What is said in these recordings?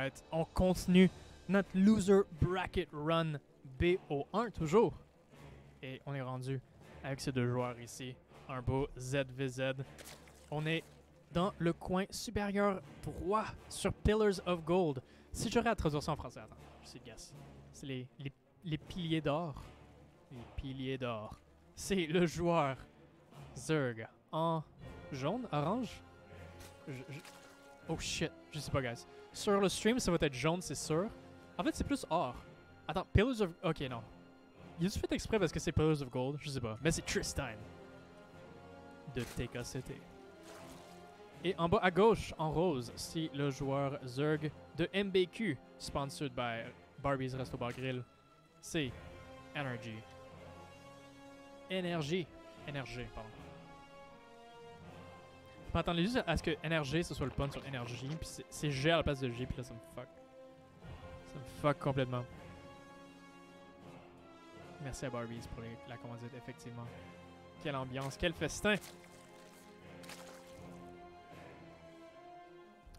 Alright, on continue notre loser bracket run BO1 toujours. Et on est rendu avec ces deux joueurs ici. Un beau ZVZ. On est dans le coin supérieur droit sur Pillars of Gold. Si j'aurais à traduire ça en français, attends, je sais guess. C'est les piliers d'or. Les piliers d'or. C'est le joueur Zerg en jaune, orange. Oh shit, je sais pas, guys. Sur le stream, ça va être jaune, c'est sûr. En fait, c'est plus or. Attends, Pillars of... Ok, non. Il a fait exprès parce que c'est Pillars of Gold, je sais pas. Mais c'est Tristan de TKCT. Et en bas à gauche, en rose, c'est le joueur Zerg de MBQ, sponsored by Barbie's Resto Bar Grill. C'est Energy. Énergie, pardon. Je m'attendais juste à ce que NRG ce soit le pun sur énergie, puis c'est G à la place de G, puis là ça me fuck. Ça me fuck complètement. Merci à Barbies pour la commandite, effectivement. Quelle ambiance, quel festin!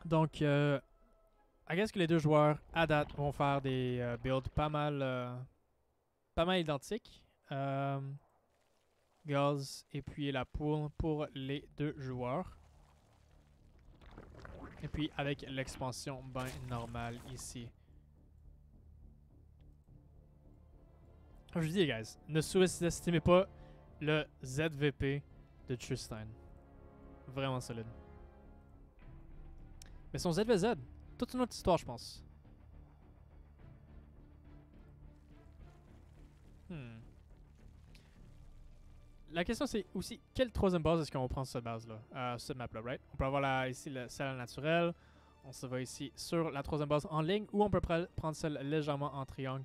Donc, I guess que les deux joueurs, à date, vont faire des builds pas mal identiques. Gauze et puis la pool pour les deux joueurs. Et puis avec l'expansion ben normale ici. Comme je dis, guys, ne sous-estimez pas le ZVP de Tristan. Vraiment solide. Mais son ZVZ, toute une autre histoire, je pense. La question c'est aussi quelle troisième base est-ce qu'on va prendre sur cette base-là, cette map-là, right? On peut avoir ici celle naturelle. On se va ici sur la troisième base en ligne ou on peut prendre celle légèrement en triangle.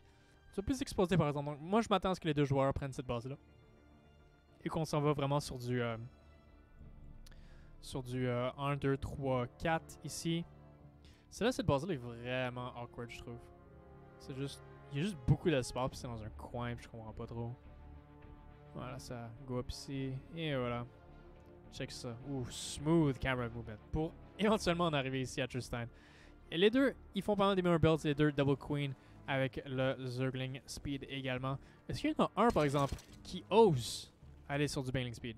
C'est plus exposé par exemple. Donc moi je m'attends à ce que les deux joueurs prennent cette base-là. Et qu'on s'en va vraiment sur du 1, 2, 3, 4 ici. Celle-là, cette base-là est vraiment awkward, je trouve. C'est juste... Il y a juste beaucoup d'espace, puis c'est dans un coin, puis je comprends pas trop. Voilà, ça go up ici, et voilà. Check ça. Ouh, smooth camera movement. Pour éventuellement en arriver ici à Tristan. Et les deux, ils font pas mal des meilleurs builds, les deux double queen avec le Zergling speed également. Est-ce qu'il y en a un, par exemple, qui ose aller sur du Baneling speed?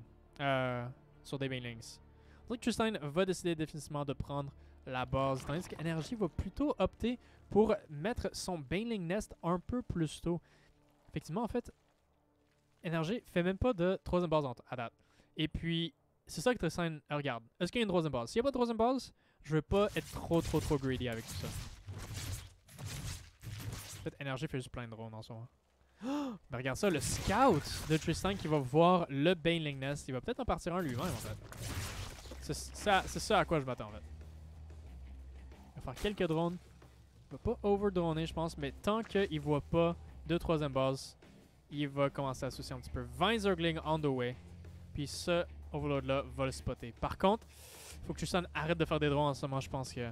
Sur des Banelings. Donc Tristan va décider définitivement de prendre la base, tandis que Energy va plutôt opter pour mettre son Baneling Nest un peu plus tôt. Effectivement, en fait, Energy fait même pas de troisième base à date. Et puis, c'est ça que Tristan regarde. Est-ce qu'il y a une troisième base? S'il n'y a pas de troisième base, je veux pas être trop greedy avec tout ça. En fait, Energy fait juste plein de drones en ce moment. Oh, mais regarde ça, le scout de Tristan qui va voir le Baneling Nest. Il va peut-être en partir un lui-même, en fait. C'est ça à quoi je m'attends, en fait. Il va faire quelques drones. Il va pas over-droner, je pense, mais tant qu'il voit pas de troisième base, il va commencer à associer un petit peu. 20 Zergling on the way. Puis ce Overload-là va le spotter. Par contre, il faut que Tristan arrête de faire des drones en ce moment. Je pense qu'il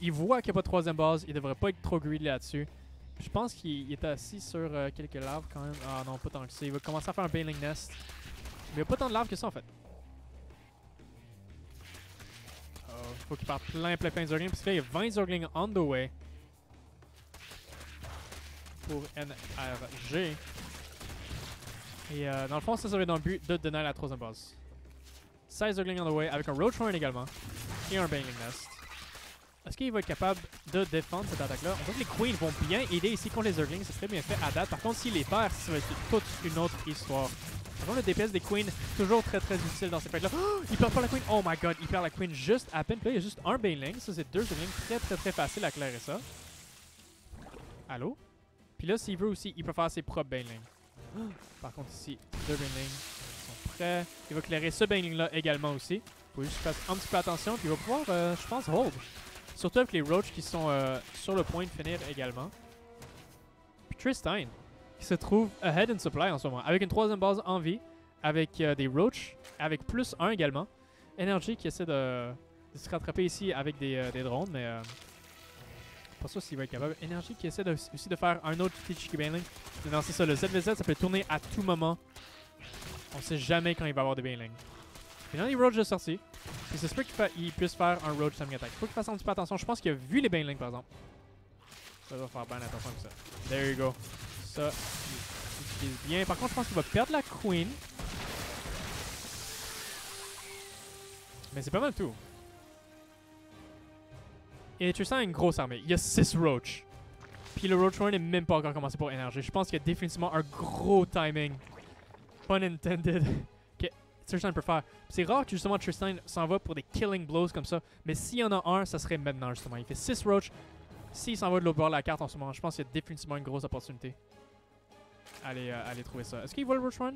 il voit qu'il n'y a pas de troisième base. Il devrait pas être trop greedy là-dessus. Je pense qu'il est assis sur quelques larves quand même. Ah non, pas tant que ça. Il va commencer à faire un Baneling Nest. Mais il n'y a pas tant de larves que ça en fait. Il faut qu'il parte plein de Zerglings. Parce que là, il y a 20 Zerglings on the way. Pour NRG. Et dans le fond, ça serait dans le but de donner la troisième base. 16 Zerglings on the way avec un Roach Horn également. Et un Baneling Nest. Est-ce qu'il va être capable de défendre cette attaque-là? On voit que les Queens vont bien aider ici contre les Zerglings. C'est très bien fait à date. Par contre, s'il les perd, ça va être toute une autre histoire. Par contre, le DPS des Queens, toujours très utile dans ces fights-là. Oh, il perd pas la Queen. Oh my god, il perd la Queen juste à peine. Puis là, il y a juste un Baneling. Ça, c'est deux Zerglings. Très facile à clairer ça. Allô? Puis là, s'il veut aussi, il peut faire ses propres Banelings. Par contre, ici, deux Banelings sont prêts. Il va clairer ce Baneling-là également aussi. Il faut juste faire un petit peu attention. Puis il va pouvoir, je pense, hold. Surtout avec les Roach qui sont sur le point de finir également. Puis Tristan, qui se trouve ahead in supply en ce moment. Avec une troisième base en vie. Avec des Roach. Avec plus un également. Energy qui essaie de se rattraper ici avec des drones. Mais pas sûr s'il va être capable. Energy qui essaie aussi de faire un autre petit Cheeky Baneling. Non, c'est ça. Le ZVZ, ça peut tourner à tout moment. On sait jamais quand il va avoir des Banelings. Puis là, les Roach de sortie. Et c'est sûr qu'il puisse faire un roach timing attack. Faut qu'il fasse un petit peu attention. Je pense qu'il a vu les banelings par exemple. Ça doit faire bien attention avec ça. There you go. Ça, il utilise bien. Par contre, je pense qu'il va perdre la queen. Mais c'est pas mal tout. Et Tristan a une grosse armée. Il y a 6 roach. Puis le roach run n'est même pas encore commencé pour énergie. Je pense qu'il y a définitivement un gros timing. Pun intended. Que Tristan peut faire. C'est rare que justement Tristan s'en va pour des killing blows comme ça. Mais s'il y en a un, ça serait maintenant justement. Il fait 6 roach. S'il s'en va de l'autre bord de la carte en ce moment, je pense qu'il y a définitivement une grosse opportunité. Allez trouver ça. Est-ce qu'il voit le roach run?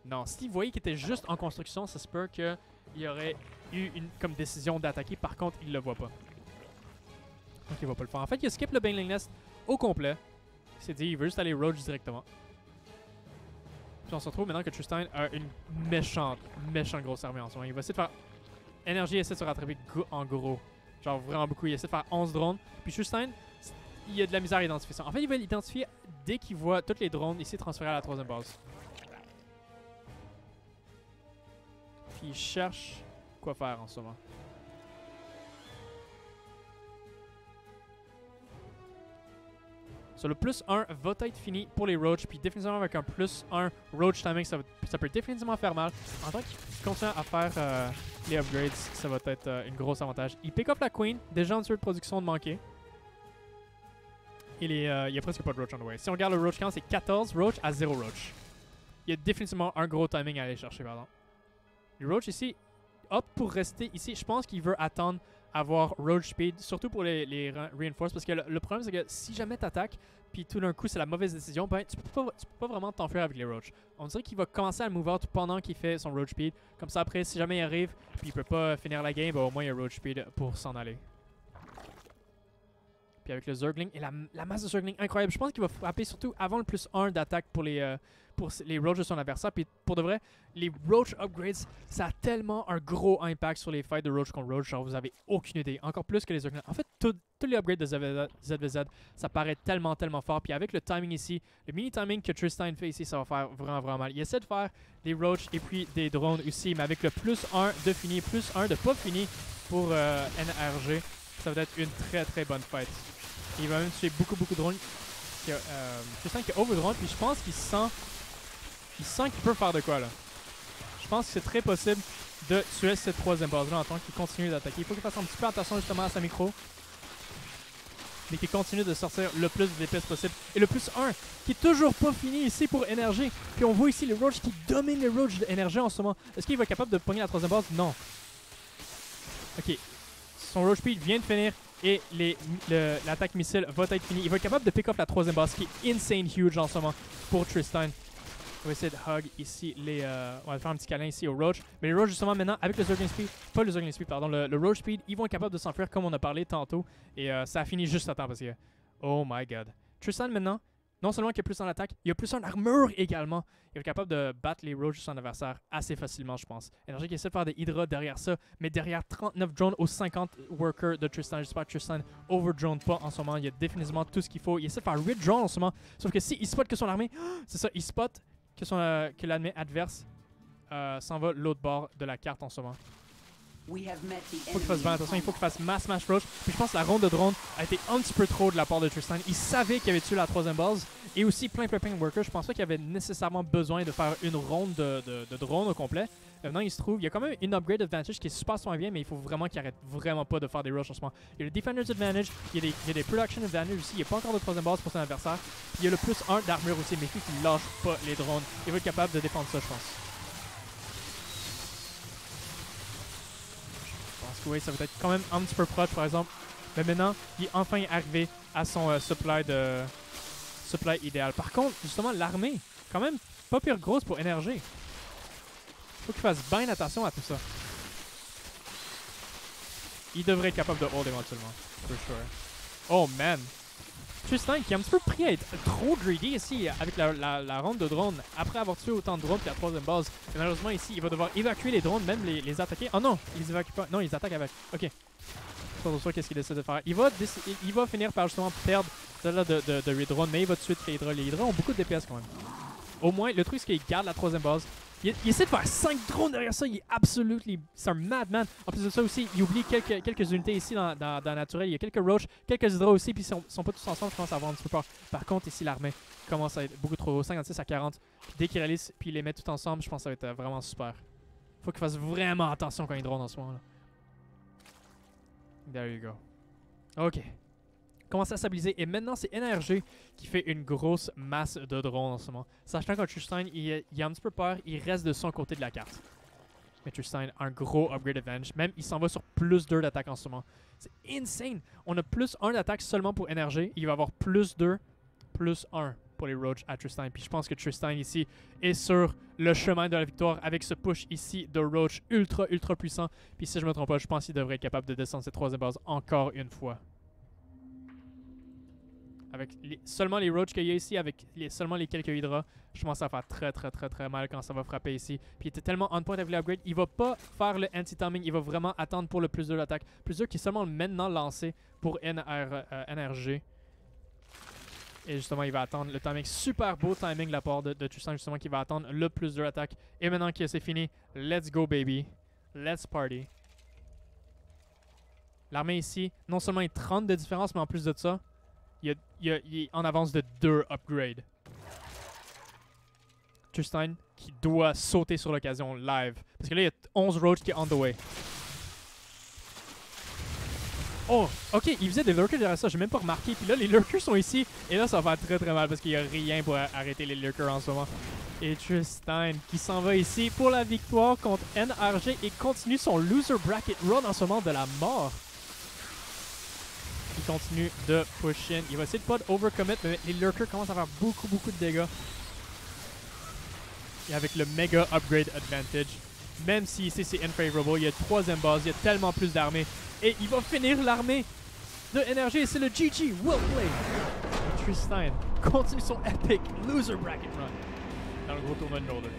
Non. S'il voyait qu'il était juste en construction, ça se peut qu'il y aurait eu une comme décision d'attaquer. Par contre, il le voit pas. Donc il va pas le faire. En fait, il a skip le Baneling Nest au complet. Il s'est dit, il veut juste aller roach directement. Puis on se retrouve maintenant que Tristan a une méchante grosse armée en ce moment. Il va essayer de faire... Énergie essaie de se rattraper en gros. Genre vraiment beaucoup. Il essaie de faire 11 drones. Puis Tristan, il a de la misère à identifier ça. En fait, il va l'identifier dès qu'il voit tous les drones ici transférés à la 3e base. Puis il cherche quoi faire en ce moment. So, le plus 1 va être fini pour les roach, puis définitivement avec un plus 1 roach timing, ça peut définitivement faire mal. En tant qu'il continue à faire les upgrades, ça va être une grosse avantage. Il pick up la queen, déjà en surproduction de manquer. Il y a presque pas de roach on the way. Si on regarde le roach count, c'est 14 roach à 0 roach. Il y a définitivement un gros timing à aller chercher, pardon. Le roach ici opte pour rester ici. Je pense qu'il veut attendre avoir roach speed, surtout pour les reinforce, parce que le problème c'est que si jamais t'attaques, puis tout d'un coup c'est la mauvaise décision, ben tu peux pas vraiment t'enfuir avec les roach. On dirait qu'il va commencer à le move out pendant qu'il fait son roach speed, comme ça après si jamais il arrive, puis il peut pas finir la game, ben au moins il y a roach speed pour s'en aller. Puis avec le Zergling et la masse de Zergling incroyable, je pense qu'il va frapper surtout avant le plus 1 d'attaque pour les roach de son adversaire. Puis pour de vrai, les roach upgrades, ça a tellement un gros impact sur les fights de roach contre roach, genre vous avez aucune idée. Encore plus que les Zerglings. En fait, tous les upgrades de ZVZ, ça paraît tellement fort. Puis avec le timing ici, le mini timing que Tristan fait ici, ça va faire vraiment mal. Il essaie de faire des roach et puis des drones aussi, mais avec le plus 1 de fini, plus 1 de pas fini pour NRG, ça va être une très bonne fight. Il va même tuer beaucoup de drones. Tristan qui a overdrone, puis je pense qu'il sent qu'il peut faire de quoi là. Je pense que c'est très possible de tuer cette 3e base là en tant qu'il continue d'attaquer. Il faut qu'il fasse un petit peu attention justement à sa micro. Mais qu'il continue de sortir le plus de DPS possible. Et le plus 1 qui est toujours pas fini ici pour énergie. Puis on voit ici les roach qui dominent les roach d'énergie en ce moment. Est-ce qu'il va être capable de pogner la 3e base? Non. Ok. Son roach speed vient de finir. Et l'attaque missile va être finie. Il va être capable de pick up la 3e base qui est insane huge en ce moment pour Tristan. On va essayer de hug ici on va faire un petit câlin ici au roach. Mais les roach justement maintenant avec le Zergling speed, pas le Zergling speed pardon, le roach speed, ils vont être capables de s'enfuir comme on a parlé tantôt. Et ça a fini juste à temps parce que oh my god. Tristan maintenant, non seulement qu'il a plus en attaque, il a plus en armure également. Il est capable de battre les roach de son adversaire assez facilement je pense. Énergie qui essaie de faire des Hydra derrière ça, mais derrière 39 drones aux 50 workers de Tristan. J'espère que Tristan overdrone pas en ce moment. Il y a définitivement tout ce qu'il faut. Il essaie de faire 8 drones en ce moment. Sauf que si il spot que son armée, c'est ça, il spot que l'armée adverse s'en va l'autre bord de la carte en ce moment. Il faut qu'il fasse bien attention, il faut qu'il fasse mass roach. Puis je pense que la ronde de drone a été un petit peu trop de la part de Tristan. Il savait qu'il avait tué la 3e base et aussi plein de workers. Je pense pas qu'il avait nécessairement besoin de faire une ronde de drone au complet. Maintenant, il se trouve, il y a quand même une upgrade advantage qui est super bien, mais il faut vraiment qu'il arrête vraiment pas de faire des rushs en ce moment. Il y a le Defender's Advantage, il y a des Production Advantage aussi, il n'y a pas encore de 3e base pour son adversaire. Il y a le plus 1 d'armure aussi, mais il faut qu'il lâche pas les drones. Il va être capable de défendre ça, je pense. Oui, ça va être quand même un petit peu proche par exemple. Mais maintenant, il est enfin arrivé à son supply idéal. Par contre, justement, l'armée, quand même pas pire grosse pour énergie. Faut qu'il fasse bien attention à tout ça. Il devrait être capable de hold éventuellement. For sure. Oh man. Tristan qui a un petit peu pris à être trop greedy ici avec la ronde de drones après avoir tué autant de drones puis la 3e base. Et malheureusement ici, il va devoir évacuer les drones, même les attaquer. Oh non, ils les évacuent pas. Non, ils attaquent avec. Ok. Pas trop sûr qu'est-ce qu'il essaie de faire. Il va finir par justement perdre celle-là de drones, mais il va tuer les Hydra. Les Hydra ont beaucoup de DPS quand même. Au moins, le truc c'est qu'il garde la 3e base. Il essaie de faire 5 drones derrière ça, il est absolutely... C'est un madman. En plus de ça aussi, il oublie quelques unités ici dans Naturel. Il y a quelques Roach, quelques Hydra aussi, puis ils sont pas tous ensemble, je commence à avoir un petit peu peur. Par contre, ici, l'armée commence à être beaucoup trop haut, 56 à 40. Puis dès qu'il réalise, puis il les met tout ensemble, je pense que ça va être vraiment super. Faut qu'il fasse vraiment attention quand il drone en ce moment-là. There you go. Ok. Commence à stabiliser. Et maintenant, c'est NRG qui fait une grosse masse de drones en ce moment. Sachant que Tristein, il a un petit peu peur, il reste de son côté de la carte. Mais Tristein a un gros upgrade advantage. Même, il s'en va sur plus 2 d'attaque en ce moment. C'est insane. On a plus 1 d'attaque seulement pour NRG. Il va avoir plus 2, plus 1 pour les Roach à Tristein. Puis je pense que Tristein ici est sur le chemin de la victoire avec ce push ici de Roach ultra puissant. Puis si je me trompe pas, je pense qu'il devrait être capable de descendre cette 3e base encore une fois. Avec seulement les Roach qu'il y a ici, avec seulement les quelques Hydra, je commence à faire très mal quand ça va frapper ici. Puis il était tellement on point avec l'upgrade, il va pas faire le anti-timing, il va vraiment attendre pour le plus 2 d'attaque. Plus 2 qui est seulement maintenant lancé pour NRG. Et justement, il va attendre le timing, super beau timing de la part de Tristan, justement, qui va attendre le plus 2 d'attaque. Et maintenant que c'est fini, let's go baby, let's party. L'armée ici, non seulement est 30 de différence, mais en plus de ça, il est en avance de 2 upgrades. Tristein qui doit sauter sur l'occasion live. Parce que là, il y a 11 Roach qui est on the way. Oh, ok, il faisait des lurkers derrière ça, j'ai même pas remarqué. Puis là, les lurkers sont ici. Et là, ça va faire très mal parce qu'il n'y a rien pour arrêter les lurkers en ce moment. Et Tristein qui s'en va ici pour la victoire contre NRG et continue son loser bracket run en ce moment de la mort. Il continue de push in. Il va essayer de pas overcommit, mais les lurkers commencent à faire beaucoup de dégâts. Et avec le méga upgrade advantage, même si ici c'est unfavorable, il y a 3e base, il y a tellement plus d'armées. Et il va finir l'armée de NRG et c'est le GG. Well played. Et Tristein continue son epic loser bracket run dans le gros tournoi de Northern.